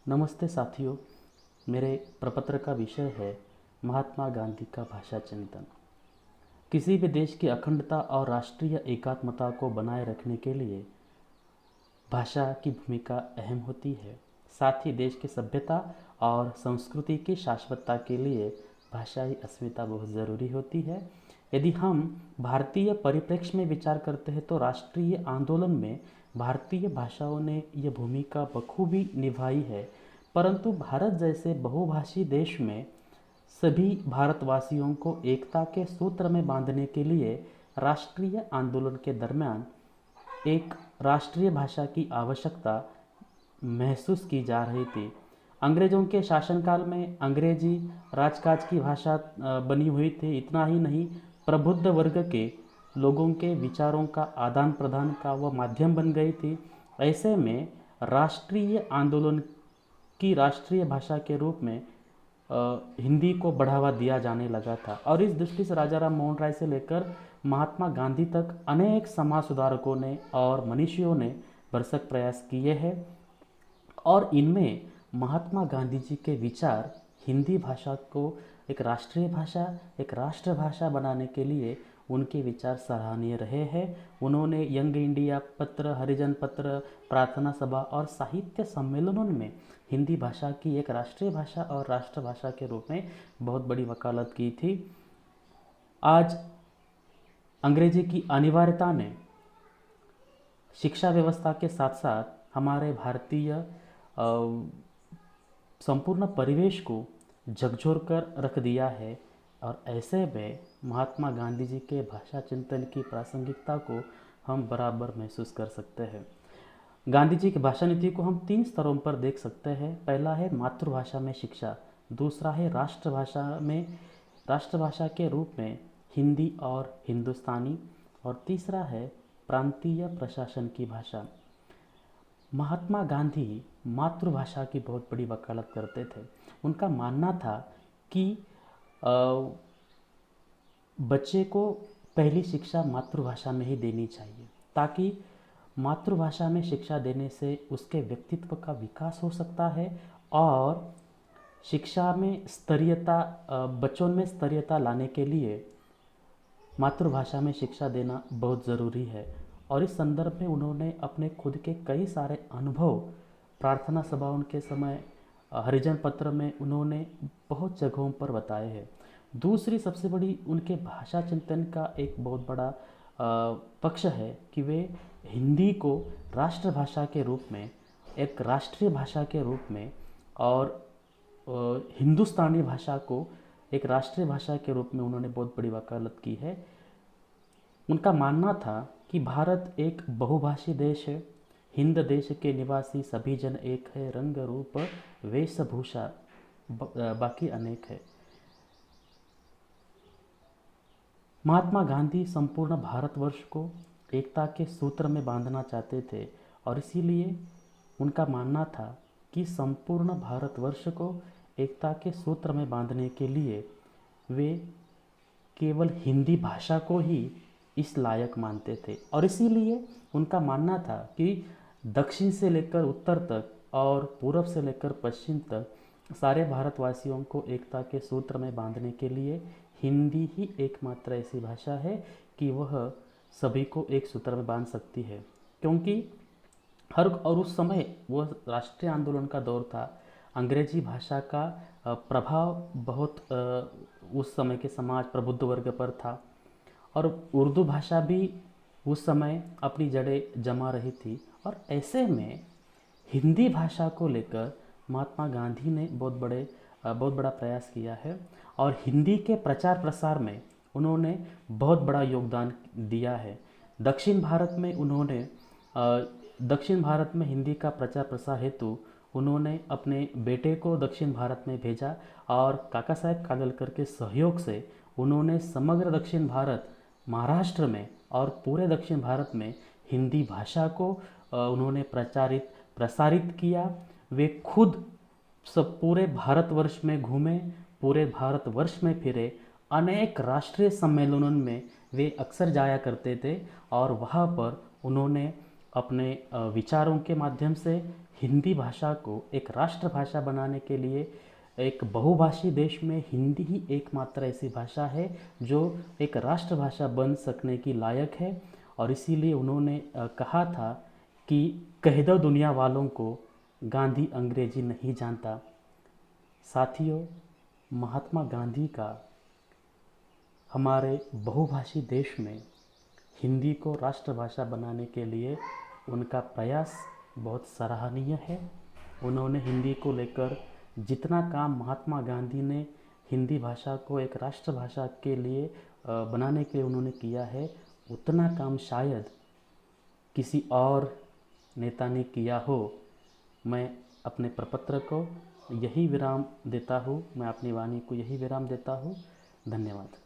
नमस्ते साथियों। मेरे प्रपत्र का विषय है महात्मा गांधी का भाषा चिंतन। किसी भी देश की अखंडता और राष्ट्रीय एकात्मता को बनाए रखने के लिए भाषा की भूमिका अहम होती है। साथ ही देश की सभ्यता और संस्कृति की शाश्वतता के लिए भाषाई अस्मिता बहुत ज़रूरी होती है। यदि हम भारतीय परिप्रेक्ष्य में विचार करते हैं तो राष्ट्रीय आंदोलन में भारतीय भाषाओं ने यह भूमिका बखूबी निभाई है। परंतु भारत जैसे बहुभाषी देश में सभी भारतवासियों को एकता के सूत्र में बांधने के लिए राष्ट्रीय आंदोलन के दरमियान एक राष्ट्रीय भाषा की आवश्यकता महसूस की जा रही थी। अंग्रेज़ों के शासनकाल में अंग्रेजी राजकाज की भाषा बनी हुई थी। इतना ही नहीं, प्रबुद्ध वर्ग के लोगों के विचारों का आदान प्रदान का वह माध्यम बन गई थी। ऐसे में राष्ट्रीय आंदोलन की राष्ट्रीय भाषा के रूप में हिंदी को बढ़ावा दिया जाने लगा था। और इस दृष्टि से राजा राम मोहन राय से लेकर महात्मा गांधी तक अनेक समाज सुधारकों ने और मनीषियों ने भरसक प्रयास किए हैं। और इनमें महात्मा गांधी जी के विचार हिंदी भाषा को एक राष्ट्रीय भाषा, एक राष्ट्रभाषा बनाने के लिए उनके विचार सराहनीय रहे हैं। उन्होंने यंग इंडिया पत्र, हरिजन पत्र, प्रार्थना सभा और साहित्य सम्मेलनों में हिंदी भाषा की एक राष्ट्रीय भाषा और राष्ट्रभाषा के रूप में बहुत बड़ी वकालत की थी। आज अंग्रेजी की अनिवार्यता ने शिक्षा व्यवस्था के साथ साथ हमारे भारतीय संपूर्ण परिवेश को झकझोर कर रख दिया है। और ऐसे में महात्मा गांधी जी के भाषा चिंतन की प्रासंगिकता को हम बराबर महसूस कर सकते हैं। गांधी जी की भाषा नीति को हम 3 स्तरों पर देख सकते हैं। पहला है मातृभाषा में शिक्षा, दूसरा है राष्ट्रभाषा के रूप में हिंदी और हिंदुस्तानी, और तीसरा है प्रांतीय प्रशासन की भाषा। महात्मा गांधी मातृभाषा की बहुत बड़ी वकालत करते थे। उनका मानना था कि बच्चे को पहली शिक्षा मातृभाषा में ही देनी चाहिए, ताकि मातृभाषा में शिक्षा देने से उसके व्यक्तित्व का विकास हो सकता है और शिक्षा में स्तरीयता, बच्चों में स्तरीयता लाने के लिए मातृभाषा में शिक्षा देना बहुत ज़रूरी है। और इस संदर्भ में उन्होंने अपने खुद के कई सारे अनुभव प्रार्थना सभाओं के समय, हरिजन पत्र में उन्होंने बहुत जगहों पर बताए हैं। दूसरी सबसे बड़ी उनके भाषा चिंतन का एक बहुत बड़ा पक्ष है कि वे हिंदी को राष्ट्रभाषा के रूप में, एक राष्ट्रीय भाषा के रूप में, और हिंदुस्तानी भाषा को एक राष्ट्रीय भाषा के रूप में उन्होंने बहुत बड़ी वकालत की है। उनका मानना था कि भारत एक बहुभाषी देश है, हिंद देश के निवासी सभी जन एक है, रंग रूप वेशभूषा बाकी अनेक है। महात्मा गांधी संपूर्ण भारतवर्ष को एकता के सूत्र में बांधना चाहते थे और इसीलिए उनका मानना था कि संपूर्ण भारतवर्ष को एकता के सूत्र में बांधने के लिए वे केवल हिंदी भाषा को ही इस लायक मानते थे। और इसीलिए उनका मानना था कि दक्षिण से लेकर उत्तर तक और पूर्व से लेकर पश्चिम तक सारे भारतवासियों को एकता के सूत्र में बांधने के लिए हिंदी ही एकमात्र ऐसी भाषा है कि वह सभी को एक सूत्र में बांध सकती है। क्योंकि और उस समय वह राष्ट्रीय आंदोलन का दौर था। अंग्रेजी भाषा का प्रभाव बहुत उस समय के समाज प्रबुद्ध वर्ग पर था और उर्दू भाषा भी उस समय अपनी जड़ें जमा रही थी। और ऐसे में हिंदी भाषा को लेकर महात्मा गांधी ने बहुत बड़ा प्रयास किया है और हिंदी के प्रचार प्रसार में उन्होंने बहुत बड़ा योगदान दिया है। दक्षिण भारत में हिंदी का प्रचार प्रसार हेतु उन्होंने अपने बेटे को दक्षिण भारत में भेजा और काका साहेब कालेलकर के सहयोग से उन्होंने समग्र दक्षिण भारत, महाराष्ट्र में और पूरे दक्षिण भारत में हिंदी भाषा को उन्होंने प्रसारित किया। वे खुद सब पूरे भारतवर्ष में घूमे, पूरे भारतवर्ष में फिरे, अनेक राष्ट्रीय सम्मेलनों में वे अक्सर जाया करते थे और वहाँ पर उन्होंने अपने विचारों के माध्यम से हिंदी भाषा को एक राष्ट्रभाषा बनाने के लिए, एक बहुभाषी देश में हिंदी ही एकमात्र ऐसी भाषा है जो एक राष्ट्रभाषा बन सकने की लायक है। और इसीलिए उन्होंने कहा था कि कह दो दुनिया वालों को गांधी अंग्रेजी नहीं जानता। साथियों, महात्मा गांधी का हमारे बहुभाषी देश में हिंदी को राष्ट्रभाषा बनाने के लिए उनका प्रयास बहुत सराहनीय है। उन्होंने हिंदी को लेकर जितना काम महात्मा गांधी ने हिंदी भाषा को एक राष्ट्रभाषा के लिए बनाने के लिए उन्होंने किया है, उतना काम शायद किसी और नेता ने किया हो। मैं अपने प्रपत्र को यही विराम देता हूँ, मैं अपनी वाणी को यही विराम देता हूँ। धन्यवाद।